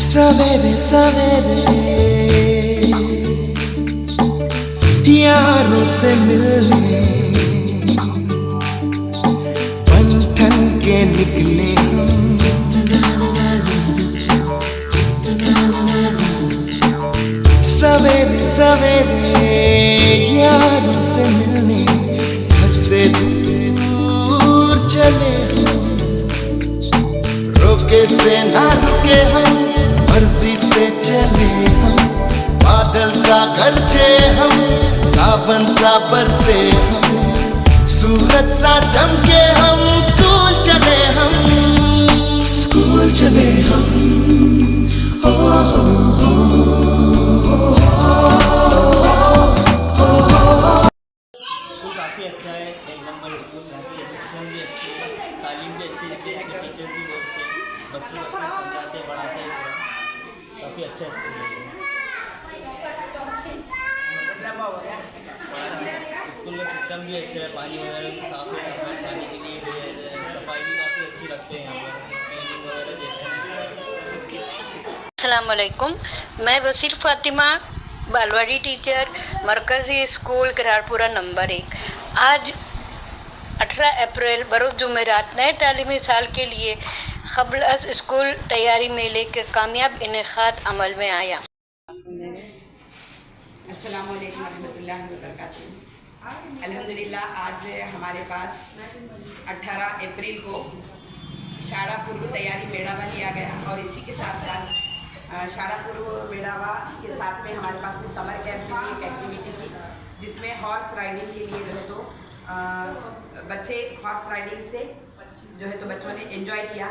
सवेरे सवेरे यारों से मिलने बन ठन के निकले सवेरे सवेरे यारों से मिलने घर से दूर चले रोके से ना रुके हम मर्जी से चले हम बादल सा गरजे हम सावन सा बरसे हम सूरज सा चमके हम स्कूल चले हम हो स्कूल काफ़ी अच्छा है, एक नंबर स्कूल। यहाँ की एजुकेशन भी अच्छी है, तालीम भी अच्छी है, यहाँ के टीचर्स भी बहुत अच्छे हैं, बच्चों को अच्छे समझाते पढ़ाते हैं, काफ़ी अच्छा स्कूल है। स्कूल में सिस्टम भी अच्छा है, पानी वगैरह साफ है, पानी के लिए भी है, सफाई भी काफ़ी अच्छी रखते हैं यहाँ पर, क्लीनिंग वगैरह देते हैं। अस्सलाम वालेकुम, मैं वसीर फातिमा, बालवाड़ी टीचर, मरकज़ी स्कूल करारपुरा नंबर 1। आज 18 अप्रैल बरोज़ जुमेरात नए तालीमी साल के लिए क़ब्ल अज़ स्कूल तैयारी मेले के कामयाब इनेक़ाद अमल में आया। अस्सलाम वालेकुम रहमतुल्लाहि व बरकातुहू। अल्हम्दुलिल्लाह आज हमारे पास 18 अप्रैल को शाला पूर्व तैयारी मेड़ावा लिया गया और इसी के साथ साथ शाला पूर्व मेड़ावा के साथ में हमारे पास में समर कैंप में भी एक एक्टिविटी थी जिसमें हॉर्स राइडिंग के लिए जो है तो बच्चे हॉर्स राइडिंग से जो है तो बच्चों ने एंजॉय किया।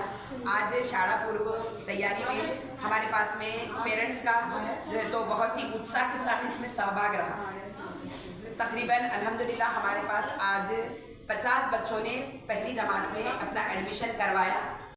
आज शाला पूर्व तैयारी में हमारे पास में पेरेंट्स का जो है तो बहुत ही उत्साह के साथ इसमें सहभाग रहा। तकरीबन अल्हम्दुलिल्लाह हमारे पास आज 50 बच्चों ने पहली जमात में अपना एडमिशन करवाया।